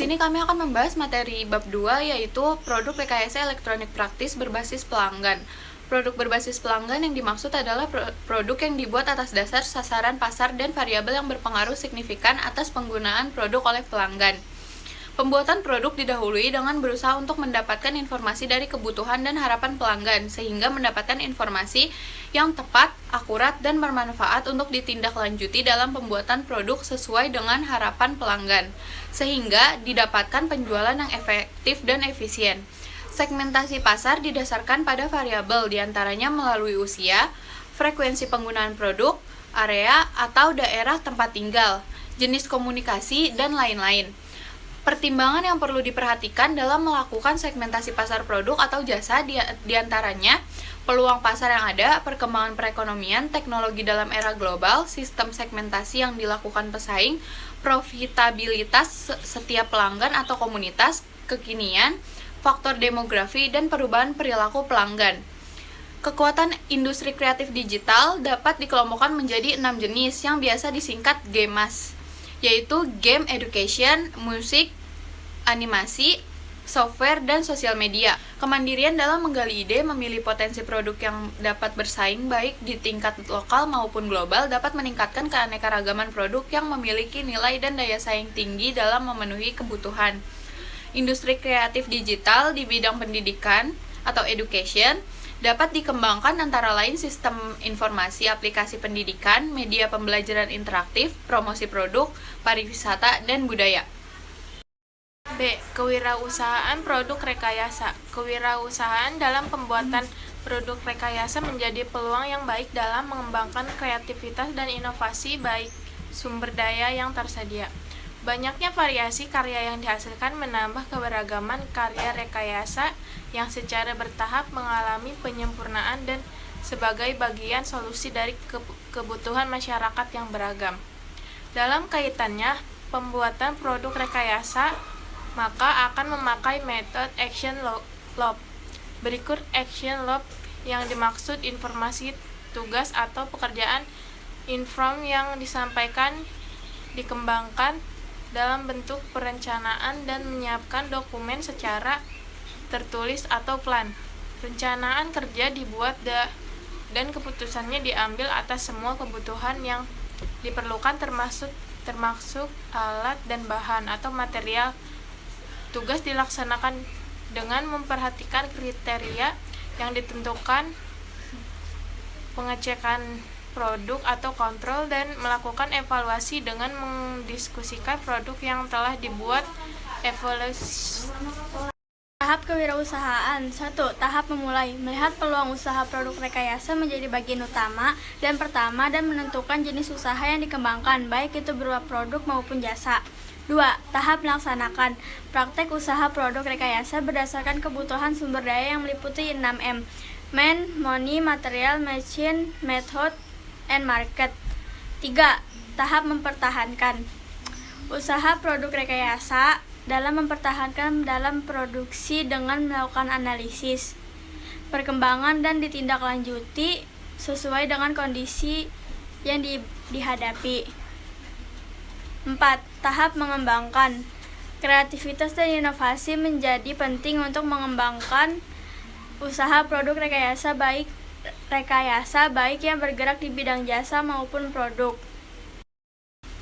Sini kami akan membahas materi bab 2, yaitu produk rekayasa elektronik praktis berbasis pelanggan. Produk berbasis pelanggan yang dimaksud adalah produk yang dibuat atas dasar sasaran pasar dan variabel yang berpengaruh signifikan atas penggunaan produk oleh pelanggan. Pembuatan produk didahului dengan berusaha untuk mendapatkan informasi dari kebutuhan dan harapan pelanggan, sehingga mendapatkan informasi yang tepat, akurat, dan bermanfaat untuk ditindaklanjuti dalam pembuatan produk sesuai dengan harapan pelanggan, sehingga didapatkan penjualan yang efektif dan efisien. Segmentasi pasar didasarkan pada variabel, diantaranya melalui usia, frekuensi penggunaan produk, area atau daerah tempat tinggal, jenis komunikasi, dan lain-lain. Pertimbangan yang perlu diperhatikan dalam melakukan segmentasi pasar produk atau jasa diantaranya peluang pasar yang ada, perkembangan perekonomian, teknologi dalam era global, sistem segmentasi yang dilakukan pesaing, profitabilitas setiap pelanggan atau komunitas, kekinian, faktor demografi, dan perubahan perilaku pelanggan. Kekuatan industri kreatif digital dapat dikelompokkan menjadi 6 jenis yang biasa disingkat GEMAS, yaitu game education, musik, animasi, software, dan sosial media. Kemandirian dalam menggali ide, memilih potensi produk yang dapat bersaing baik di tingkat lokal maupun global dapat meningkatkan keanekaragaman produk yang memiliki nilai dan daya saing tinggi dalam memenuhi kebutuhan. Industri kreatif digital di bidang pendidikan atau education dapat dikembangkan antara lain sistem informasi aplikasi pendidikan, media pembelajaran interaktif, promosi produk, pariwisata, dan budaya. B. Kewirausahaan produk rekayasa. Kewirausahaan dalam pembuatan produk rekayasa menjadi peluang yang baik dalam mengembangkan kreativitas dan inovasi baik sumber daya yang tersedia. Banyaknya variasi karya yang dihasilkan menambah keberagaman karya rekayasa yang secara bertahap mengalami penyempurnaan dan sebagai bagian solusi dari kebutuhan masyarakat yang beragam. Dalam kaitannya pembuatan produk rekayasa, maka akan memakai metode action loop. Berikut action loop yang dimaksud informasi tugas atau pekerjaan inform yang disampaikan, dikembangkan dalam bentuk perencanaan dan menyiapkan dokumen secara tertulis atau plan. Perencanaan kerja dibuat dan keputusannya diambil atas semua kebutuhan yang diperlukan termasuk alat dan bahan atau material. Tugas dilaksanakan dengan memperhatikan kriteria yang ditentukan, pengecekan produk atau kontrol, dan melakukan evaluasi dengan mendiskusikan produk yang telah dibuat. Evaluasi. Tahap kewirausahaan. 1. Tahap memulai. Melihat peluang usaha produk rekayasa menjadi bagian utama dan pertama dan menentukan jenis usaha yang dikembangkan, baik itu berupa produk maupun jasa. 2. Tahap melaksanakan. Praktek usaha produk rekayasa berdasarkan kebutuhan sumber daya yang meliputi 6M. Man, money, material, machine, method, and market. 3. Tahap mempertahankan. Usaha produk rekayasa dalam mempertahankan dalam produksi dengan melakukan analisis, perkembangan, dan ditindaklanjuti sesuai dengan kondisi yang dihadapi. 4. Tahap mengembangkan. Kreativitas dan inovasi menjadi penting untuk mengembangkan usaha produk rekayasa baik yang bergerak di bidang jasa maupun produk.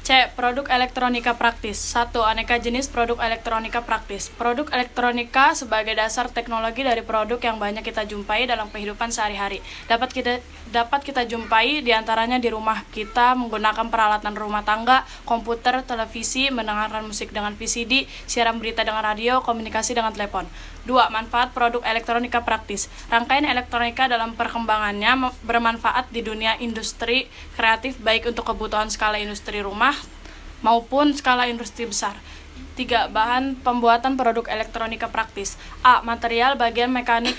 C. Produk elektronika praktis. 1. Aneka jenis produk elektronika praktis. Produk elektronika sebagai dasar teknologi dari produk yang banyak kita jumpai dalam kehidupan sehari-hari. Dapat kita jumpai diantaranya di rumah kita menggunakan peralatan rumah tangga, komputer, televisi, mendengarkan musik dengan VCD, siaran berita dengan radio, komunikasi dengan telepon. 2. Manfaat produk elektronika praktis. Rangkaian elektronika dalam perkembangannya bermanfaat di dunia industri kreatif baik untuk kebutuhan skala industri rumah maupun skala industri besar. 3. Bahan pembuatan produk elektronika praktis. A. Material bagian mekanik.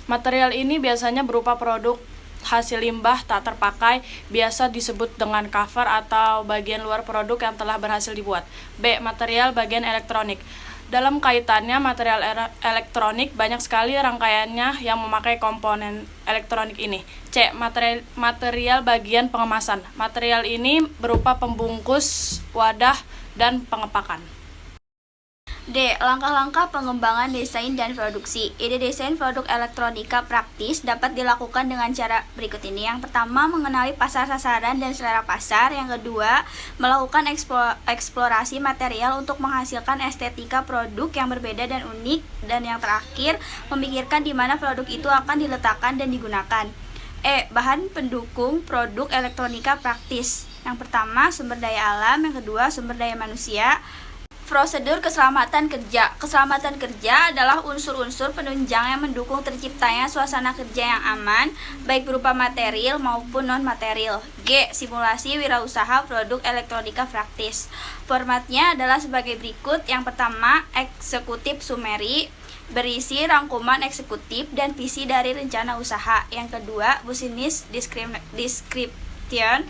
Material ini biasanya berupa produk hasil limbah tak terpakai, biasa disebut dengan cover atau bagian luar produk yang telah berhasil dibuat. B. Material bagian elektronik. Dalam kaitannya material elektronik, banyak sekali rangkaiannya yang memakai komponen elektronik ini. C. Material bagian pengemasan. Material ini berupa pembungkus, wadah, dan pengepakan. D. Langkah-langkah pengembangan desain dan produksi. Ide desain produk elektronika praktis dapat dilakukan dengan cara berikut ini. Yang pertama, mengenali pasar sasaran dan selera pasar. Yang kedua, melakukan eksplorasi material untuk menghasilkan estetika produk yang berbeda dan unik. Dan yang terakhir, memikirkan di mana produk itu akan diletakkan dan digunakan. E. Bahan pendukung produk elektronika praktis. Yang pertama, sumber daya alam. Yang kedua, sumber daya manusia. Prosedur keselamatan kerja. Keselamatan kerja adalah unsur-unsur penunjang yang mendukung terciptanya suasana kerja yang aman, baik berupa material maupun non-material. G. Simulasi wirausaha produk elektronika praktis. Formatnya adalah sebagai berikut. Yang pertama, eksekutif summary, berisi rangkuman eksekutif dan visi dari rencana usaha. Yang kedua, business description,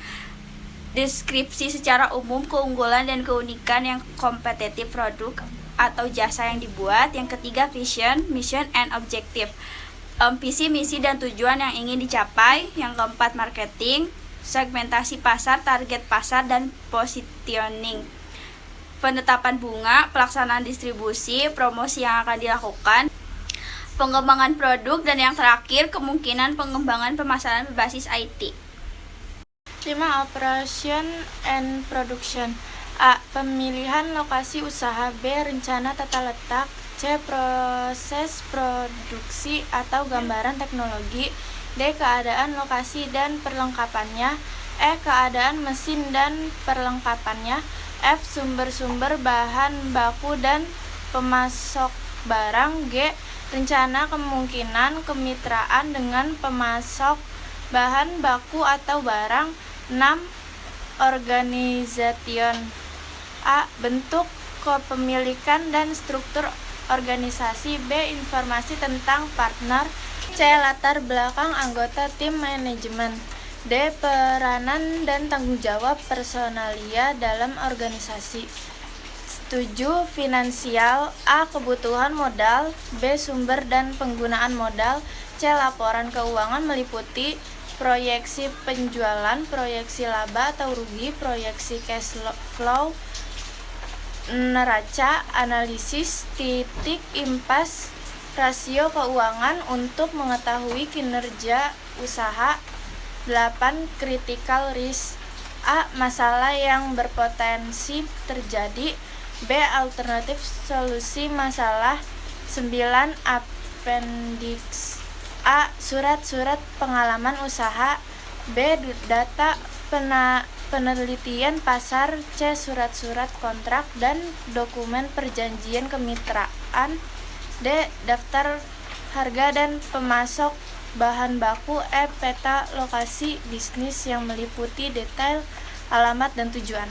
deskripsi secara umum keunggulan dan keunikan yang kompetitif produk atau jasa yang dibuat. Yang ketiga, vision, mission, and objective, visi, misi, dan tujuan yang ingin dicapai. Yang keempat, marketing, segmentasi pasar, target pasar, dan positioning. Penetapan bunga, pelaksanaan distribusi, promosi yang akan dilakukan, pengembangan produk, dan yang terakhir, kemungkinan pengembangan pemasaran berbasis IT. 5. Operation and Production. A. Pemilihan lokasi usaha. B. Rencana tata letak. C. Proses produksi atau gambaran teknologi. D. Keadaan lokasi dan perlengkapannya. E. Keadaan mesin dan perlengkapannya. F. Sumber-sumber bahan baku dan pemasok barang. G. Rencana kemungkinan kemitraan dengan pemasok bahan baku atau barang. 6. Organization. A. Bentuk kepemilikan dan struktur organisasi. B. Informasi tentang partner. C. Latar belakang anggota tim manajemen. D. Peranan dan tanggung jawab personalia dalam organisasi. 7. Finansial. A. Kebutuhan modal. B. Sumber dan penggunaan modal. C. Laporan keuangan meliputi proyeksi penjualan, proyeksi laba atau rugi, proyeksi cash flow, neraca, analisis titik impas, rasio keuangan untuk mengetahui kinerja usaha. 8. Critical risk. A. Masalah yang berpotensi terjadi. B. Alternatif solusi masalah. 9. Appendix. A. Surat-surat pengalaman usaha. B. Data penelitian pasar. C. Surat-surat kontrak dan dokumen perjanjian kemitraan. D. Daftar harga dan pemasok bahan baku. E. Peta lokasi bisnis yang meliputi detail alamat dan tujuan.